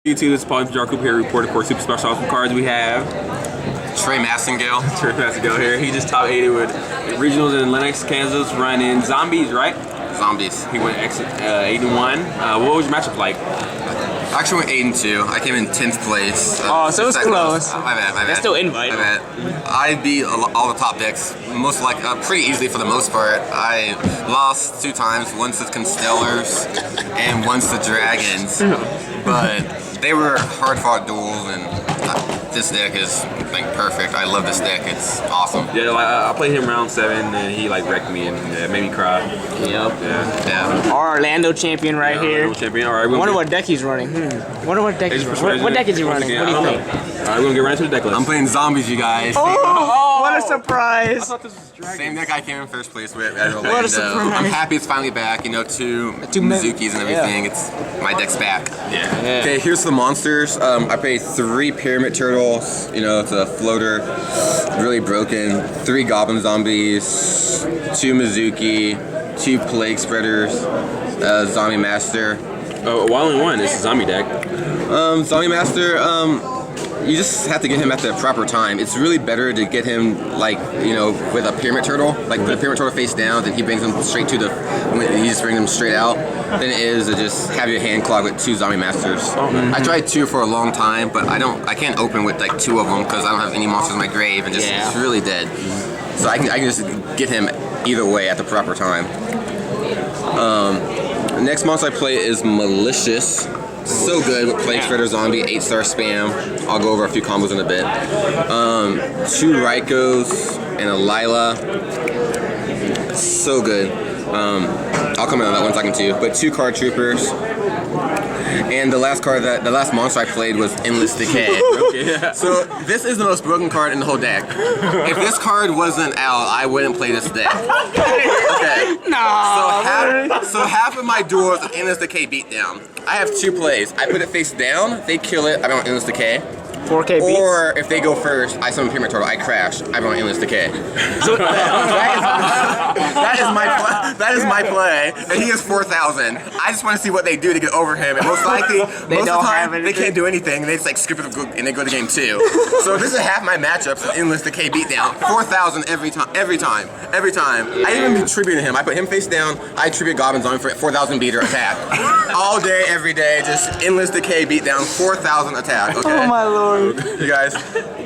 YouTube, this is Paul from Coop here, reporting for super special awesome cards. We have Massengale. Trey Massengale here. He just top 80 with regionals in Lenexa, Kansas, running zombies, right? Zombies. He went 8-1. What was your matchup like? I actually went 8-2. I came in 10th place. Oh, so it was close. My bad. That's still invite. My bad. I beat all the top decks, pretty easily for the most part. I lost 2 times, once to Constellars and once to Dragons. But they were hard-fought duels, and this deck is like perfect. I love this deck. It's awesome. Yeah, I played him round 7, and he like wrecked me and made me cry. Yep. Yeah. Our Orlando champion right here. Orlando champion. All right. Wonder what deck he's running. Wonder what deck he's running. What deck is he running? What do you think? All right, we're gonna get right into the deck list. I'm playing zombies, you guys. Oh, what a surprise! I thought this was Dragons. Same deck I came in first place with at Orlando. What a surprise. I'm happy it's finally back. You know, two Mizukis and everything. It's my deck's back. Yeah. Okay, here's the monsters. I played 3 Pyramid Turtles. You know, it's a floater, really broken. 3 Goblin Zombies, 2 Mizuki, 2 Plague Spreaders, Zombie Master. Oh, well, only one. It's a zombie deck. Zombie Master, you just have to get him at the proper time. It's really better to get him, like, you know, with a Pyramid Turtle. Like, put a Pyramid Turtle face down, then he brings him straight to the, you just bring them straight out, than it is to just have your hand clogged with 2 Zombie Masters. I tried 2 for a long time, but I can't open with, like, 2 of them because I don't have any monsters in my grave, and just, it's really dead. So I can just get him either way at the proper time. The next monster I play is Malicious. So good with Plague Spreader Zombie, 8-star spam. I'll go over a few combos in a bit. 2 Raikos and a Lila. So good. I'll comment on that one second too. But 2 Card Troopers. And the last monster I played was Endless Decay. Okay. So this is the most broken card in the whole deck. If this card wasn't out, I wouldn't play this deck. Okay. No. So half of my duels is Endless Decay beatdown. I have 2 plays. I put it face down, they kill it, I don't Endless Decay. 4K beats. Or if they go first, I summon Pyramid Turtle, I crash, I don't Endless Decay. So that is my play, and he is 4,000. I just want to see what they do to get over him, and most likely, most of the time, they can't do anything, they just like skip it and they go to game 2. So this is half my matchups, Endless Decay beatdown, 4,000 every time. I even be tributing him. I put him face down, I tribute Goblins on him for 4,000 beater attack. All day, every day, just Endless Decay beatdown, 4,000 attack, okay? Oh my lord. You guys,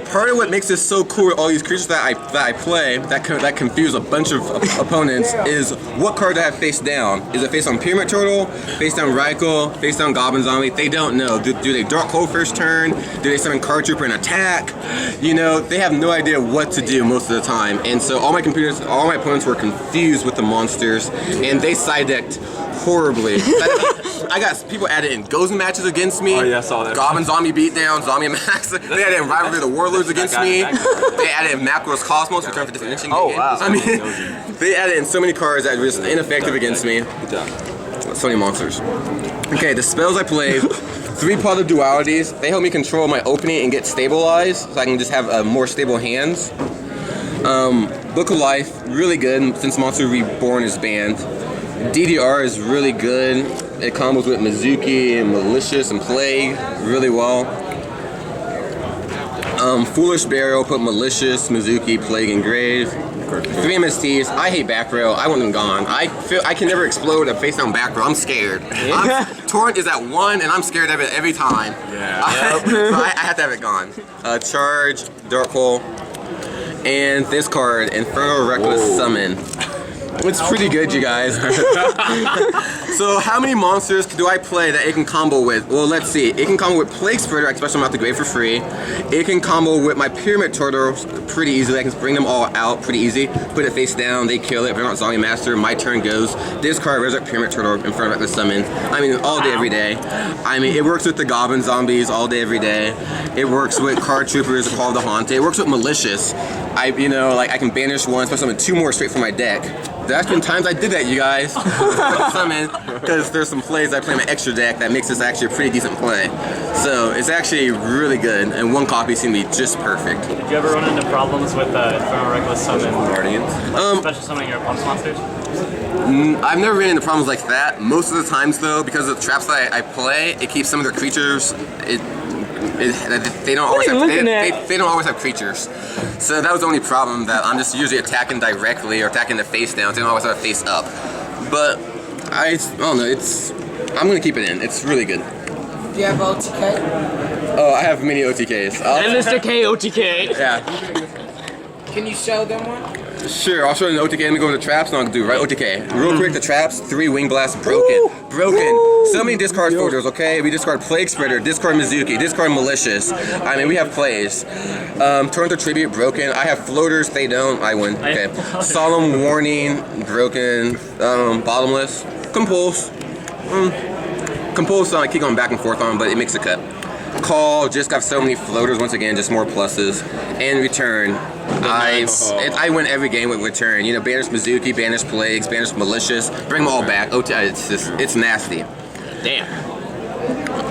part of what makes this so cool with all these creatures that I play that confuse a bunch of opponents is what card do I have face down? Is it face on Pyramid Turtle, face down Raikou, face down Goblin Zombie? They don't know. Do they Dark Hole first turn? Do they summon Card Trooper and attack? You know, they have no idea what to do most of the time. And so all my opponents were confused with the monsters, and they side decked horribly. I got people added in Ghost matches against me. Oh yeah, I saw that. Goblin Zombie beatdown, Zombie Max. They added in Rivalry of the Warlords against me. They added in Macros Cosmos, return for definition. Oh wow. I mean, they added in so many cards that were just ineffective against me. Good job. So many monsters. Okay, the spells I played. 3 Pot of Dualities. They help me control my opening and get stabilized, so I can just have more stable hands. Book of Life, really good since Monster Reborn is banned. DDR is really good. It combos with Mizuki and Malicious and Plague really well. Foolish Burial, put Malicious, Mizuki, Plague, and Grave. 3 MSTs. I hate back row. I want them gone. I can never explode a face down back row. I'm scared. Torrent is at 1, and I'm scared of it every time. Yeah. So I have to have it gone. Charge, Dark Hole, and this card, Infernal Reckless Summon. It's pretty good, you guys. So how many monsters do I play that it can combo with? Well, let's see. It can combo with Plague Spreader, I special them out the grave for free. It can combo with my Pyramid Turtle pretty easily. I can bring them all out pretty easy. Put it face down, they kill it. Bring out Zombie Master, my turn goes. Discard Resurrect Pyramid Turtle in front of the summon. I mean, all day, every day. I mean, it works with the Goblin Zombies all day, every day. It works with Card Troopers, Call of the Haunted. It works with Malicious. I can banish 1, special summon 2 more straight from my deck. There's been times I did that, you guys. Summon, because there's some plays I play in my extra deck that makes this actually a pretty decent play. So it's actually really good, and 1 copy seemed to be just perfect. Did you ever run into problems with Infernal Reckless Summon Guardians? special summoning your opponent's monsters? I've never ran into problems like that. Most of the times though, because of the traps that I play, it keeps some of their creatures. They don't always have creatures. So that was the only problem, that I'm just usually attacking directly or attacking the face down. They don't always have a face up. But I don't know. I'm gonna keep it in. It's really good. Do you have OTK? Oh, I have many OTKs. Mr. K OTK. Yeah. Can you show them one? Sure, I'll show you an OTK. Let me go over the traps and I'll do right OTK. Real quick, the traps, 3 Wing Blasts, broken. So many discard photos, okay? We discard Plague Spreader, discard Mizuki, discard Malicious. I mean, we have plays. Turn to Tribute, broken. I have Floaters, they don't, I win. Okay. Solemn Warning, broken. Bottomless. Compulse. Compulse, I keep going back and forth on, but it makes a cut. Call, just got so many floaters, once again, just more pluses. And Return. I win every game with Return. You know, banish Mizuki, banish Plagues, banish Malicious, bring them all back. It's nasty. Damn.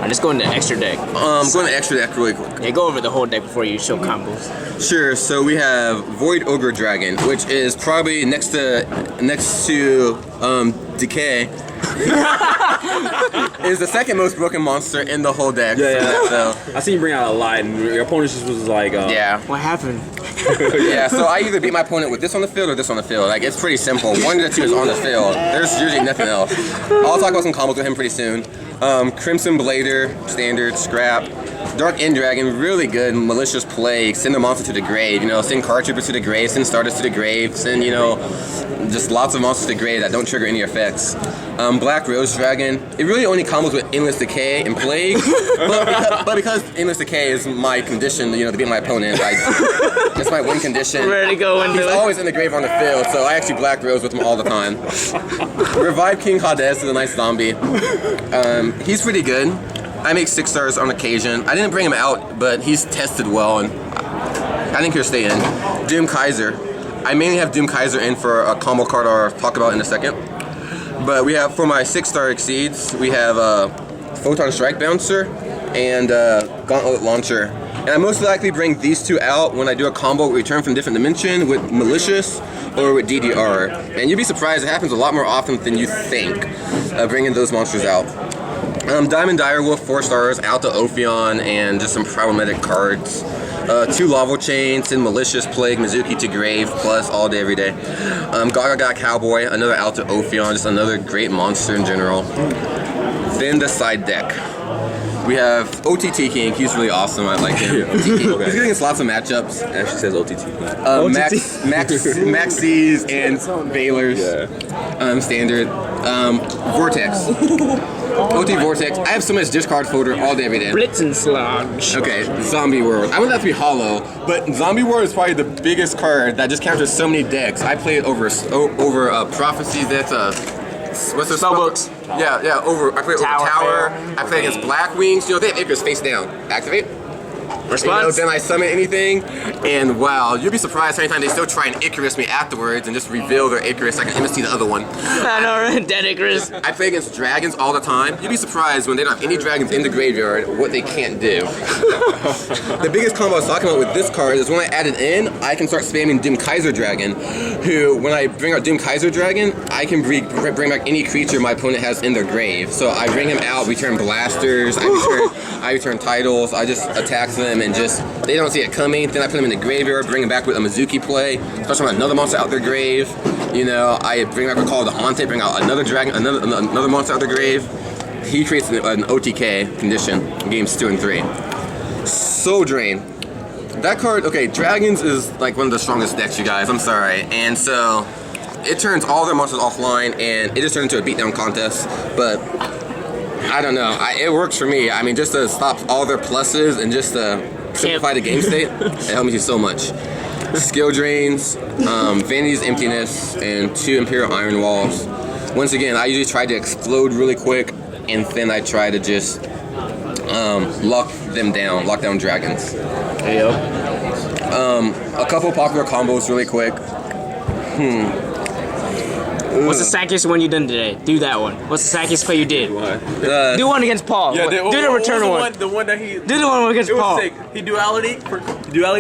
I'm just going to extra deck. Going to extra deck really quick. Yeah, go over the whole deck before you show combos. Sure, so we have Void Ogre Dragon, which is probably next to Decay. Is the second most broken monster in the whole deck. So. I seen you bring out a lot, and your opponent just was like, yeah. What happened? Yeah, so I either beat my opponent with this on the field or this on the field. Like, it's pretty simple. One of the two is on the field. There's usually nothing else. I'll talk about some combos with him pretty soon. Crimson Blader, standard, scrap. Dark End Dragon, really good. Malicious Plague, send a monster to the grave. You know, send Card Troopers to the grave, send Starters to the grave, send, you know, just lots of monsters to the grave that don't trigger any effects. Black Rose Dragon, it really only combos with Endless Decay and Plague, but because Endless Decay is my condition, you know, to beat my opponent, it's my win condition. Ready to go into He's always in the grave on the field, so I actually Black Rose with him all the time. Revive King Hades is a nice zombie. He's pretty good. I make 6 stars on occasion. I didn't bring him out, but he's tested well, and I think he'll stay in. Doom Kaiser. I mainly have Doom Kaiser in for a combo card I'll talk about in a second. But we have, for my 6-star exceeds, we have Photon Strike Bouncer and Gauntlet Launcher. And I most likely bring these two out when I do a combo Return from Different Dimension with Malicious or with DDR. And you'd be surprised, it happens a lot more often than you think, bringing those monsters out. Diamond Direwolf, 4 stars, out to Ophion, and just some problematic cards. 2 Lava Chains, and Malicious Plague, Mizuki to Grave, plus all day, every day. Gaga Cowboy, another out to Ophion, just another great monster in general. Then the side deck. We have OTT King, he's really awesome, I like him. OTT. He's good against lots of matchups. It actually says OTT. Maxis and Valors. Yeah. Standard. Vortex. OT Vortex. I have so much discard folder all day, every day. Blitzen Sludge. Okay, Zombie World. I want that to be hollow, but Zombie World is probably the biggest card that just counters so many decks. I play it over Prophecies. That's what's the Spellbooks. Yeah. I play it over Tower. I play against Black Wings. You know, they have Icarus face down. Activate. Response. You know, then I summon anything, and wow, you'll be surprised how many times they still try and Icarus me afterwards and just reveal their Icarus. I can MST the other one. I know, right? Dead Icarus. I play against dragons all the time. You'd be surprised when they don't have any dragons in the graveyard what they can't do. The biggest combo I was talking about with this card is when I add it in, I can start spamming Doom Kaiser Dragon, who, when I bring out Doom Kaiser Dragon, I can bring back any creature my opponent has in their grave. So I bring him out, return Blasters, I return Titles, I just attack them and just, they don't see it coming. Then I put them in the graveyard, bring them back with a Mizuki play, especially when another monster out their grave. You know, I bring back a Call of the Haunted, bring out another dragon, another monster out their grave. He creates an OTK condition in games 2 and 3. Soul Drain. That card, okay, Dragons is like one of the strongest decks, you guys, I'm sorry. And so, it turns all their monsters offline and it just turned into a beatdown contest, but I don't know, it works for me. I mean, just to stop all their pluses and just to simplify the game state, it helped me so much. Skill Drains, Vanity's Emptiness, and 2 Imperial Iron Walls. Once again, I usually try to explode really quick, and then I try to just lock down dragons. Hey, yo. A couple popular combos really quick. What's the sackiest one you done today? Do that one. What's the sackiest play you did? Do one against Paul. Yeah, do the return one. The one that he. Do the one against It Paul. was sick. He duality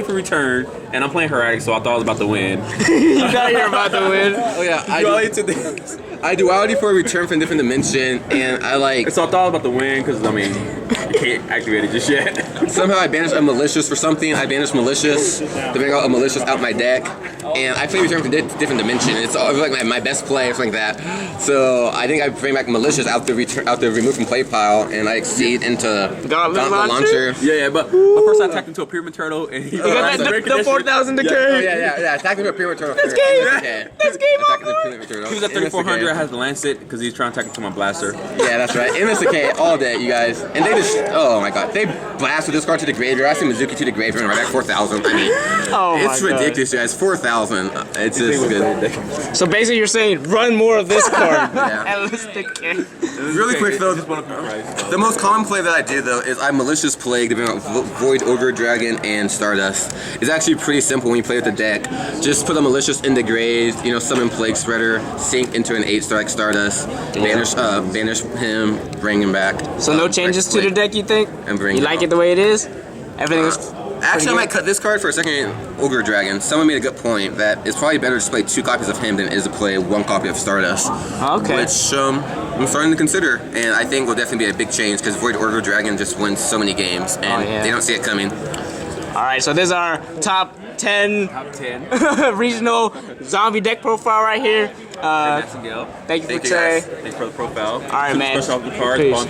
for return, and I'm playing Heretic, so I thought I was about to win. You thought you were about to win. Oh yeah, I Duality to the. duality for a return from a different dimension, and I like So I thought I was about to win because I mean, you can't activate it just yet. somehow I banished a malicious for something. I banished malicious to bring out a malicious out my deck, and I play return from a different dimension. It's like my best play or something like that. So I think I bring back malicious out the remove from play pile, and I exceed into Gauntlet launcher. Yeah, but first I attacked into a pyramid turtle, and he got the 4,000 decay. Oh yeah. Attack me with pyramid turtle. That's game. That's game over. He was at 3,400. I had to lance it because he's trying to attack into my blaster. Yeah, that's right. MSK all day, you guys. And they just, oh my god, they blast with this card to the graveyard. I see Mizuki to the graveyard and right back 4,000. I mean, Oh my it's ridiculous, you guys. 4,000. It's just good. So basically, you're saying run more of this card. Yeah. And let's decay. Really quick though, the most common play that I do though is I malicious plague to bring out Void, Ogre, Dragon, and Stardust. It's actually pretty simple when you play with the deck. Just put a malicious in the grave, summon Plague Spreader, sink into an 8-star like Stardust, banish him, bring him back. So no changes to the deck, you think? And bring You him like out. it the way it is? Everything was. Actually, I might cut this card for a second. Ogre Dragon. Someone made a good point that it's probably better to play 2 copies of him than it is to play 1 copy of Stardust. Okay. Which I'm starting to consider, and I think will definitely be a big change because Void Ogre Dragon just wins so many games, and they don't see it coming. All right, so this is our top 10 regional zombie deck profile right here. Massengale. Thank you for Thank you, today. guys. Thanks for the profile. All right, man. Special off the card. Peace.